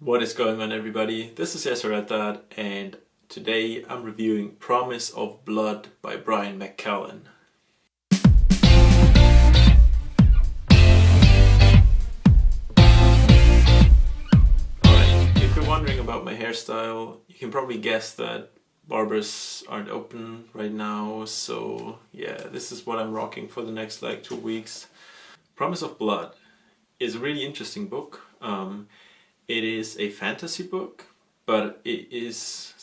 What is going on, everybody? This is Dad, and today I'm reviewing Promise of Blood by Brian McClellan. Alright, if you're wondering about my hairstyle, you can probably guess that barbers aren't open right now, so yeah, this is what I'm rocking for the next 2 weeks. Promise of Blood is a really interesting book. It is a fantasy book, but it has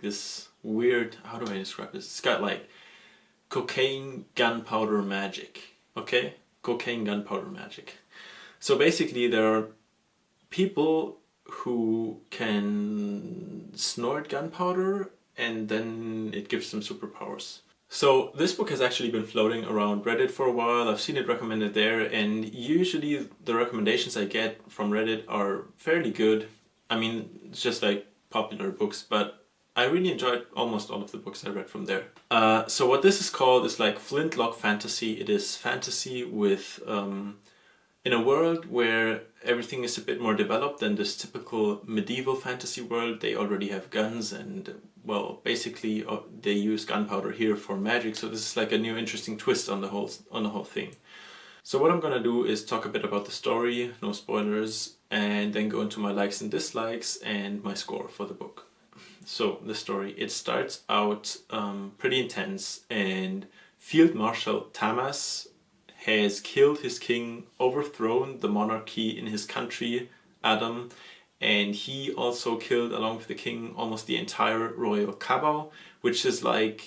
this weird, how do I describe this? It's got cocaine gunpowder magic, okay? Cocaine gunpowder magic. So basically there are people who can snort gunpowder and then it gives them superpowers. So this book has actually been floating around Reddit for a while. I've seen it recommended there, and usually the recommendations I get from Reddit are fairly good. I mean, it's just popular books, but I really enjoyed almost all of the books I read from there. So what this is called is Flintlock fantasy. It is fantasy with in a world where everything is a bit more developed than this typical medieval fantasy world. They already have guns and, well, basically they use gunpowder here for magic, so this is a new interesting twist on the whole thing. So what I'm gonna do is talk a bit about the story, no spoilers, and then go into my likes and dislikes and my score for the book. So the story, it starts out pretty intense, and Field Marshal Tamas has killed his king, overthrown the monarchy in his country, Adam, and he also killed, along with the king, almost the entire royal cabal, which is a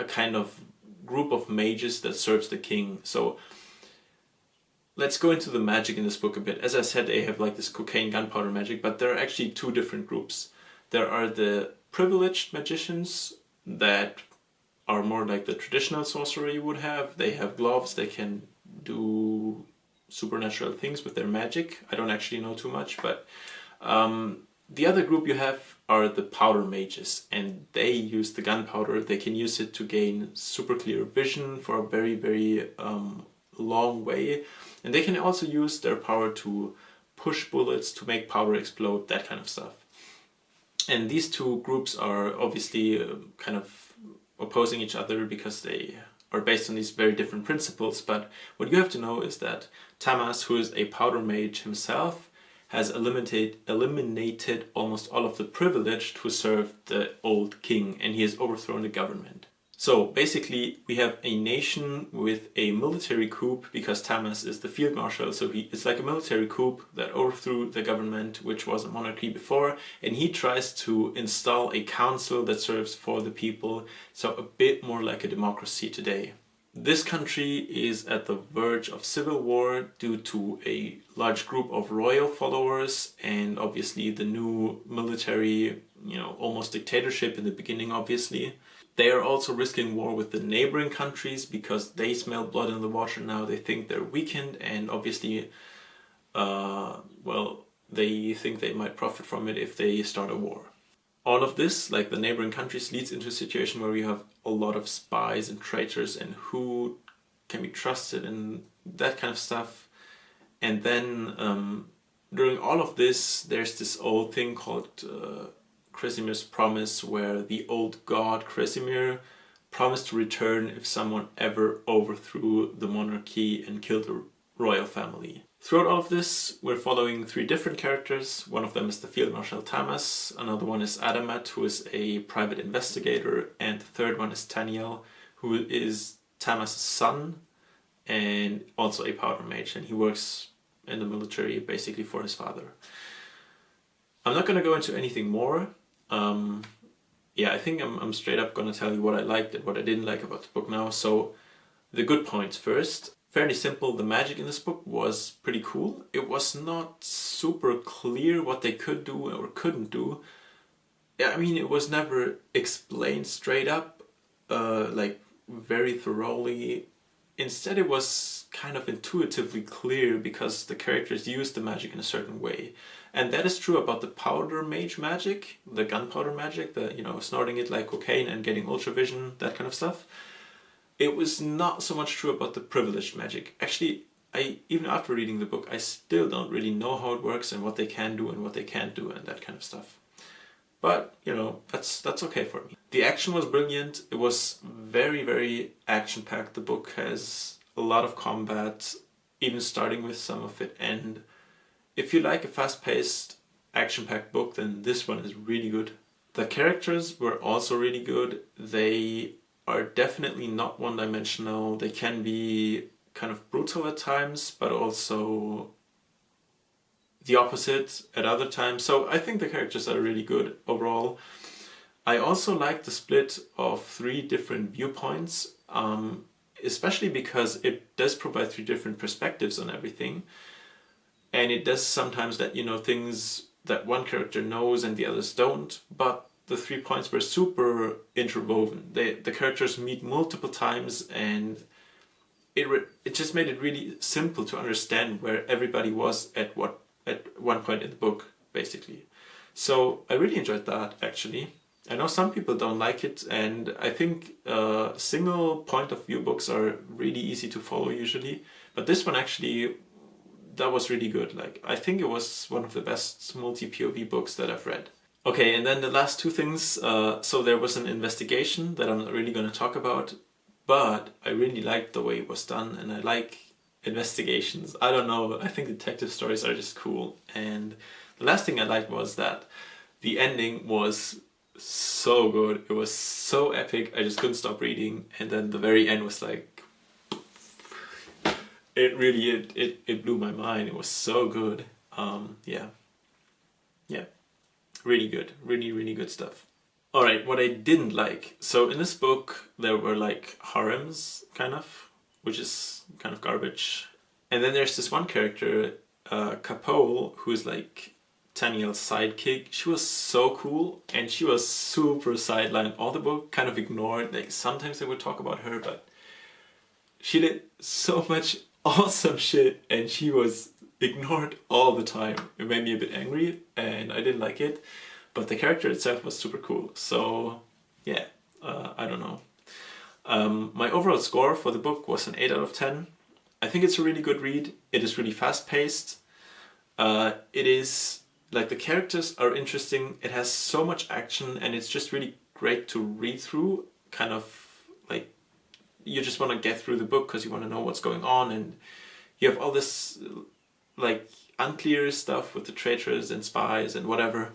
kind of group of mages that serves the king. So let's go into the magic in this book a bit. As I said, they have this cocaine gunpowder magic, but there are actually two different groups. There are the privileged magicians that are more like the traditional sorcerer you would have. They have gloves, they can do supernatural things with their magic. I don't actually know too much, but the other group you have are the powder mages, and they use the gunpowder. They can use it to gain super clear vision for a very, very long way, and they can also use their power to push bullets to make powder explode, that kind of stuff. And these two groups are obviously kind of opposing each other because they are based on these very different principles. But what you have to know is that Tamas, who is a powder mage himself, has eliminated almost all of the privileged who served the old king, and he has overthrown the government. So basically we have a nation with a military coup because Tamas is the field marshal, so it's like a military coup that overthrew the government, which was a monarchy before, and he tries to install a council that serves for the people, so a bit more like a democracy today. This country is at the verge of civil war due to a large group of royal followers and obviously the new military, almost dictatorship in the beginning, obviously. They are also risking war with the neighboring countries because they smell blood in the water now. They think they're weakened, and obviously, they think they might profit from it if they start a war. All of this, the neighboring countries, leads into a situation where we have a lot of spies and traitors and who can be trusted and that kind of stuff. And then during all of this, there's this old thing called Cresimir's promise, where the old god Cresimir promised to return if someone ever overthrew the monarchy and killed the royal family. Throughout all of this, we're following three different characters. One of them is the Field Marshal Tamas, another one is Adamat, who is a private investigator, and the third one is Taniel, who is Tamas' son and also a powder mage, and he works in the military basically for his father. I'm not going to go into anything more. I think I'm straight up going to tell you what I liked and what I didn't like about the book now. So the good points first. Fairly simple. The magic in this book was pretty cool. It was not super clear what they could do or couldn't do. I mean, it was never explained straight up, very thoroughly. Instead, it was kind of intuitively clear because the characters used the magic in a certain way. And that is true about the powder mage magic, the gunpowder magic, snorting it like cocaine and getting ultra vision, that kind of stuff. It was not so much true about the privileged magic. Actually, even after reading the book, I still don't really know how it works and what they can do and what they can't do and that kind of stuff. But, you know, that's okay for me. The action was brilliant. It was very, very action-packed. The book has a lot of combat, even starting with some of it. And if you like a fast-paced, action-packed book, then this one is really good. The characters were also really good. They are definitely not one-dimensional. They can be kind of brutal at times, but also the opposite at other times. So I think the characters are really good overall. I also like the split of 3 different viewpoints, especially because it does provide 3 different perspectives on everything. And it does sometimes let you know things that one character knows and the others don't, but the 3 points were super interwoven. The characters meet multiple times, and it just made it really simple to understand where everybody was at one point in the book, basically. So I really enjoyed that, actually. I know some people don't like it, and I think single point of view books are really easy to follow usually, but this one actually, that was really good. Like, I think it was one of the best multi-POV books that I've read. Okay, and then the last 2 things. So there was an investigation that I'm not really going to talk about, but I really liked the way it was done, and I like investigations. I don't know, I think detective stories are just cool. And the last thing I liked was that the ending was so good. It was so epic, I just couldn't stop reading. And then the very end was like, it really, it blew my mind. It was so good. Yeah, really good, really good stuff. Alright, what I didn't like. So in this book there were like harems, kind of, which is kind of garbage. And then there's this one character, Capole, who's like Taniel's sidekick. She was so cool, and she was super sidelined. All the book kind of ignored. Like, sometimes they would talk about her, but she did so much awesome shit, and she was ignored all the time. It made me a bit angry, and I didn't like it. But the character itself was super cool. So yeah, I don't know. My overall score for the book was an 8 out of 10. I think it's a really good read. It is really fast-paced. It is, like, the characters are interesting. It has so much action, and it's just really great to read through. Kind of like, you just want to get through the book because you want to know what's going on, and you have all this like unclear stuff with the traitors and spies and whatever.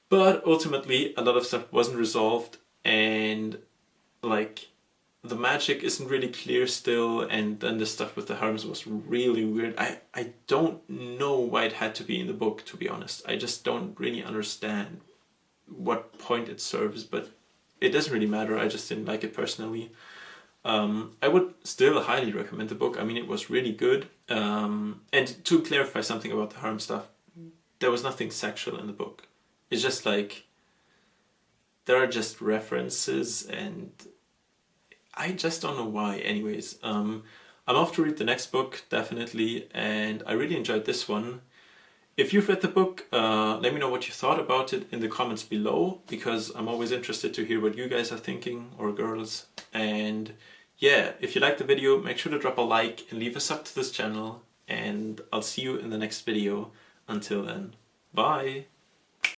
But ultimately a lot of stuff wasn't resolved, and like the magic isn't really clear still, and then the stuff with the harms was really weird. I don't know why it had to be in the book, to be honest. I just don't really understand what point it serves, but it doesn't really matter. I just didn't like it personally. I would still highly recommend the book. I mean, it was really good. And to clarify something about the harm stuff, there was nothing sexual in the book. It's just like, there are just references, and I just don't know why. Anyways, I'm off to read the next book, definitely, and I really enjoyed this one. If you've read the book, let me know what you thought about it in the comments below, because I'm always interested to hear what you guys are thinking, or girls. And yeah, if you liked the video, make sure to drop a like and leave a sub to this channel, and I'll see you in the next video. Until then, bye!